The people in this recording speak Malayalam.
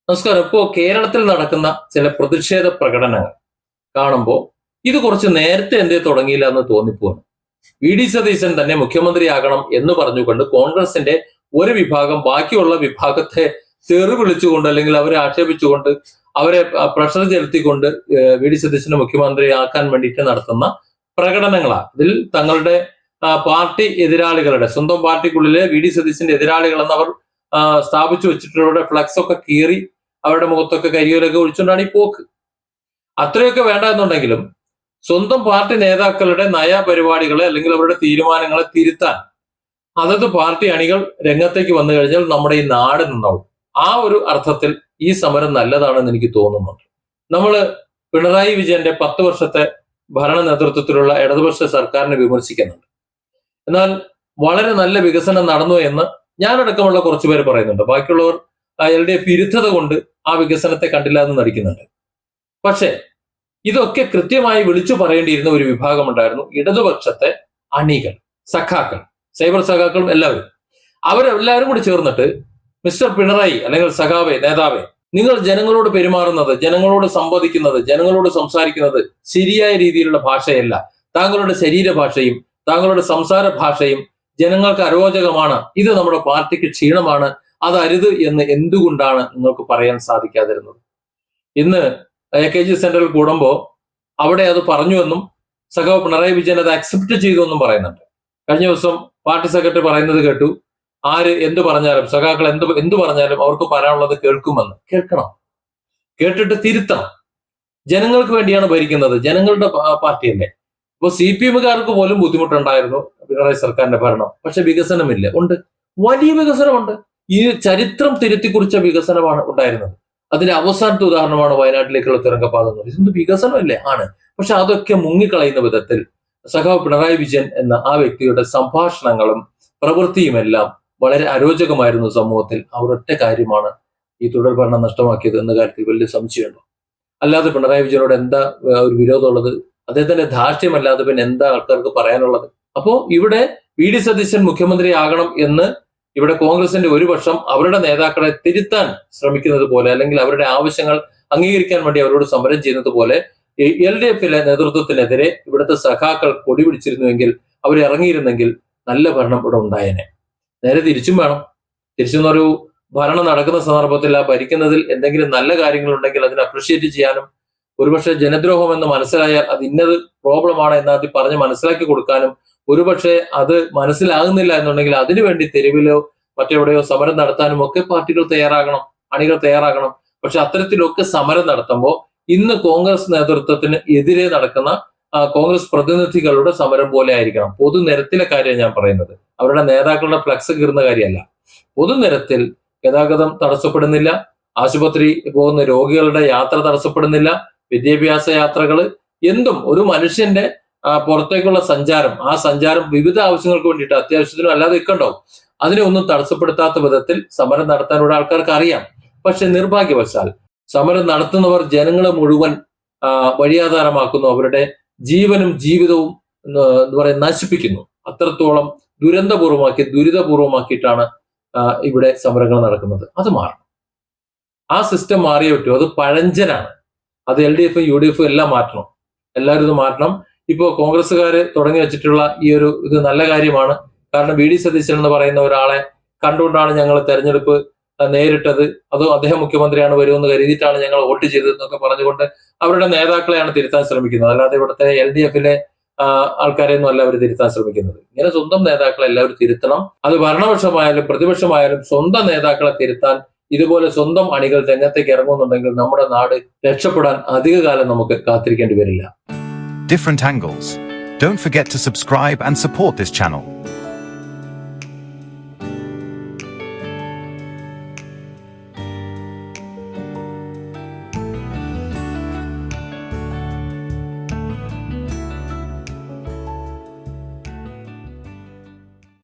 നമസ്കാരം. ഇപ്പോ കേരളത്തിൽ നടക്കുന്ന ചില പ്രതിഷേധ പ്രകടനങ്ങൾ കാണുമ്പോൾ ഇത് കുറച്ച് നേരത്തെ എന്തേ തുടങ്ങിയില്ല എന്ന് തോന്നിപ്പോവാണ്. വി.ഡി. സതീശൻ തന്നെ മുഖ്യമന്ത്രിയാകണം എന്ന് പറഞ്ഞുകൊണ്ട് കോൺഗ്രസിന്റെ ഒരു വിഭാഗം ബാക്കിയുള്ള വിഭാഗത്തെ തെറി വിളിച്ചുകൊണ്ട് അല്ലെങ്കിൽ അവരെ ആക്ഷേപിച്ചുകൊണ്ട് അവരെ പ്രഷർ ചെലുത്തിക്കൊണ്ട് വി.ഡി. സതീശനെ മുഖ്യമന്ത്രിയാക്കാൻ വേണ്ടിയിട്ട് നടത്തുന്ന പ്രകടനങ്ങളാണ്. ഇതിൽ തങ്ങളുടെ പാർട്ടി എതിരാളികളുടെ സ്വന്തം പാർട്ടിക്കുള്ളിലെ വി.ഡി. സതീശന്റെ എതിരാളികളെന്ന് അവർ സ്ഥാപിച്ചു വെച്ചിട്ടുള്ള ഫ്ലക്സ് ഒക്കെ കീറി അവരുടെ മുഖത്തൊക്കെ കരിയോലൊക്കെ ഒഴിച്ചുകൊണ്ടാണ് ഈ പോക്ക്. അത്രയൊക്കെ വേണ്ട എന്നുണ്ടെങ്കിലും സ്വന്തം പാർട്ടി നേതാക്കളുടെ നയപരിപാടികളെ അല്ലെങ്കിൽ അവരുടെ തീരുമാനങ്ങളെ തിരുത്താൻ അതത് പാർട്ടി അണികൾ രംഗത്തേക്ക് വന്നു കഴിഞ്ഞാൽ നമ്മുടെ ഈ നാട് നന്നാവും. ആ ഒരു അർത്ഥത്തിൽ ഈ സമരം നല്ലതാണെന്ന് എനിക്ക് തോന്നുന്നുണ്ട്. നമ്മൾ പിണറായി വിജയന്റെ 10 വർഷത്തെ ഭരണ നേതൃത്വത്തിലുള്ള ഇടതുപക്ഷ സർക്കാരിനെ വിമർശിക്കുന്നുണ്ട്. എന്നാൽ വളരെ നല്ല വികസനം നടന്നു എന്ന് ഞാനടക്കമുള്ള കുറച്ചു പേര് പറയുന്നുണ്ട്. ബാക്കിയുള്ളവർ LDF വിരുദ്ധത കൊണ്ട് ആ വികസനത്തെ കണ്ടില്ല എന്ന് നടിക്കുന്നുണ്ട്. പക്ഷേ ഇതൊക്കെ കൃത്യമായി വിളിച്ചു പറയേണ്ടിയിരുന്ന ഒരു വിഭാഗമുണ്ടായിരുന്നു, ഇടതുപക്ഷത്തെ അണികൾ, സഖാക്കൾ, സൈബർ സഖാക്കളും എല്ലാവരും. അവരെല്ലാവരും കൂടി ചേർന്നിട്ട് മിസ്റ്റർ പിണറായി അല്ലെങ്കിൽ സഖാവെ, നേതാവെ, നിങ്ങൾ ജനങ്ങളോട് പെരുമാറുന്നത്, ജനങ്ങളോട് സംവദിക്കുന്നത്, ജനങ്ങളോട് സംസാരിക്കുന്നത് ശരിയായ രീതിയിലുള്ള ഭാഷയല്ല. താങ്കളുടെ ശരീരഭാഷയും താങ്കളുടെ സംസാര ഭാഷയും ജനങ്ങൾക്ക് അരോചകമാണ്. ഇത് നമ്മുടെ പാർട്ടിക്ക് ക്ഷീണമാണ്. അതരുത് എന്ന് എന്തുകൊണ്ടാണ് നിങ്ങൾക്ക് പറയാൻ സാധിക്കാതിരുന്നത്? ഇന്ന് AKG സെന്ററിൽ കൂടുമ്പോൾ അവിടെ അത് പറഞ്ഞുവെന്നും സഖാവ് പിണറായി വിജയൻ അത് അക്സെപ്റ്റ് ചെയ്തു എന്നും പറയുന്നുണ്ട്. കഴിഞ്ഞ ദിവസം പാർട്ടി സെക്രട്ടറി പറയുന്നത് കേട്ടു, ആര് എന്ത് പറഞ്ഞാലും, സഖാക്കൾ എന്ത് പറഞ്ഞാലും അവർക്ക് പറയാനുള്ളത് കേൾക്കുമെന്ന്. കേൾക്കണം, കേട്ടിട്ട് തിരുത്തണം. ജനങ്ങൾക്ക് വേണ്ടിയാണ് ഭരിക്കുന്നത്, ജനങ്ങളുടെ പാർട്ടിയല്ലേ. ഇപ്പൊ CPM-കാർക്ക് പോലും ബുദ്ധിമുട്ടുണ്ടായിരുന്നു പിണറായി സർക്കാരിന്റെ ഭരണം. പക്ഷെ വികസനമില്ല. ഉണ്ട്, വലിയ വികസനമുണ്ട്. ഈ ചരിത്രം തിരുത്തി കുറിച്ച വികസനമാണ് ഉണ്ടായിരുന്നത്. അതിന്റെ അവസാനത്തെ ഉദാഹരണമാണ് വയനാട്ടിലേക്കുള്ള തുരങ്കപാത എന്ന് പറയുന്നത്. ഇതൊന്നും വികസനമല്ലേ? ആണ്. പക്ഷെ അതൊക്കെ മുങ്ങിക്കളയുന്ന വിധത്തിൽ സഖാവ് പിണറായി വിജയൻ എന്ന ആ വ്യക്തിയുടെ സംഭാഷണങ്ങളും പ്രവൃത്തിയുമെല്ലാം വളരെ അരോചകമായിരുന്നു സമൂഹത്തിൽ. അവരൊറ്റ കാര്യമാണ് ഈ തുടർഭരണം നഷ്ടമാക്കിയത് എന്ന കാര്യത്തിൽ വലിയ സംശയമുണ്ടോ? അല്ലാതെ പിണറായി വിജയനോട് എന്താ ഒരു വിരോധമുള്ളത്? അദ്ദേഹത്തിന്റെ ധാർഷ്ട്യമല്ലാതെ പിന്നെ എന്താ ആൾക്കാർക്ക് പറയാനുള്ളത്? അപ്പോ ഇവിടെ വി.ഡി. സതീശൻ മുഖ്യമന്ത്രിയാകണം എന്ന് ഇവിടെ കോൺഗ്രസിന്റെ ഒരു പക്ഷം അവരുടെ നേതാക്കളെ തിരുത്താൻ ശ്രമിക്കുന്നത് പോലെ, അല്ലെങ്കിൽ അവരുടെ ആവശ്യങ്ങൾ അംഗീകരിക്കാൻ വേണ്ടി അവരോട് സമരം ചെയ്യുന്നത് പോലെ LDF-ലെ നേതൃത്വത്തിനെതിരെ ഇവിടുത്തെ സഖാക്കൾ കൊടി പിടിച്ചിരുന്നുവെങ്കിൽ, അവർ ഇറങ്ങിയിരുന്നെങ്കിൽ നല്ല ഭരണം ഇവിടെ ഉണ്ടായേനെ. നേരെ തിരിച്ചും വേണം. തിരിച്ചൊരു ഭരണം നടക്കുന്ന സന്ദർഭത്തിൽ ആ ഭരിക്കുന്നതിൽ എന്തെങ്കിലും നല്ല കാര്യങ്ങളുണ്ടെങ്കിൽ അതിനെ അപ്രിഷിയേറ്റ് ചെയ്യാനും, ഒരുപക്ഷെ ജനദ്രോഹം എന്ന് മനസ്സിലായാൽ അത് ഇന്നത് പ്രോബ്ലമാണ് എന്നാദ്യം പറഞ്ഞ് മനസ്സിലാക്കി കൊടുക്കാനും, ഒരുപക്ഷെ അത് മനസ്സിലാകുന്നില്ല എന്നുണ്ടെങ്കിൽ അതിനുവേണ്ടി തെരുവിലോ മറ്റെവിടെയോ സമരം നടത്താനും ഒക്കെ പാർട്ടികൾ തയ്യാറാകണം, അണികൾ തയ്യാറാകണം. പക്ഷെ അത്തരത്തിലൊക്കെ സമരം നടത്തുമ്പോൾ ഇന്ന് കോൺഗ്രസ് നേതൃത്വത്തിന് എതിരെ നടക്കുന്ന കോൺഗ്രസ് പ്രതിനിധികളുടെ സമരം പോലെ ആയിരിക്കണം. പൊതുനിരത്തിലെ കാര്യം ഞാൻ പറയുന്നത്, അവരുടെ നേതാക്കളുടെ ഫ്ലക്സ് കീറുന്ന കാര്യമല്ല. പൊതുനിരത്തിൽ ഗതാഗതം തടസ്സപ്പെടുന്നില്ല, ആശുപത്രി പോകുന്ന രോഗികളുടെ യാത്ര തടസ്സപ്പെടുന്നില്ല, വിദ്യാഭ്യാസ യാത്രകൾ, എന്തും ഒരു മനുഷ്യന്റെ പുറത്തേക്കുള്ള സഞ്ചാരം, ആ സഞ്ചാരം വിവിധ ആവശ്യങ്ങൾക്ക് വേണ്ടിയിട്ട് അത്യാവശ്യത്തിനും അല്ലാതെ നിൽക്കണ്ടാവും, അതിനെ ഒന്നും തടസ്സപ്പെടുത്താത്ത വിധത്തിൽ സമരം നടത്താനുള്ള ആൾക്കാർക്ക് അറിയാം. പക്ഷെ നിർഭാഗ്യവശാൽ സമരം നടത്തുന്നവർ ജനങ്ങളെ മുഴുവൻ വഴിയാധാരമാക്കുന്നു, അവരുടെ ജീവനും ജീവിതവും എന്താ പറയുക നശിപ്പിക്കുന്നു. അത്രത്തോളം ദുരിതപൂർവമാക്കിയിട്ടാണ് ഇവിടെ സമരങ്ങൾ നടക്കുന്നത്. അത് മാറണം. ആ സിസ്റ്റം മാറിയേ പറ്റൂ. അത് പഴഞ്ചനാണ്. അത് LDF, UDF എല്ലാം മാറ്റണം. എല്ലാവരും ഇത് മാറ്റണം. ഇപ്പോ കോൺഗ്രസ്സുകാര് തുടങ്ങി വെച്ചിട്ടുള്ള ഈ ഒരു ഇത് നല്ല കാര്യമാണ്. കാരണം വി.ഡി. സതീശൻ എന്ന് പറയുന്ന ഒരാളെ കണ്ടുകൊണ്ടാണ് ഞങ്ങൾ തെരഞ്ഞെടുപ്പ് നേരിട്ടത്, അതോ അദ്ദേഹം മുഖ്യമന്ത്രിയാണ് വരുമെന്ന് കരുതിയിട്ടാണ് ഞങ്ങൾ വോട്ട് ചെയ്തതെന്നൊക്കെ പറഞ്ഞുകൊണ്ട് അവരുടെ നേതാക്കളെയാണ് തിരുത്താൻ ശ്രമിക്കുന്നത്. അല്ലാതെ ഇവിടുത്തെ LDF-ലെ ആൾക്കാരെയൊന്നും അല്ല അവർ തിരുത്താൻ ശ്രമിക്കുന്നത്. ഇങ്ങനെ സ്വന്തം നേതാക്കളെ എല്ലാവരും തിരുത്തണം. അത് ഭരണപക്ഷമായാലും പ്രതിപക്ഷമായാലും സ്വന്തം നേതാക്കളെ തിരുത്താൻ ഇതുപോലെ സ്വന്തം അണികൾ രംഗത്തേക്ക് ഇറങ്ങുന്നുണ്ടെങ്കിൽ നമ്മുടെ നാട് രക്ഷപ്പെടാൻ അധികകാലം നമുക്ക് കാത്തിരിക്കേണ്ടി വരില്ല. Different angles. Don't forget to subscribe and support this channel.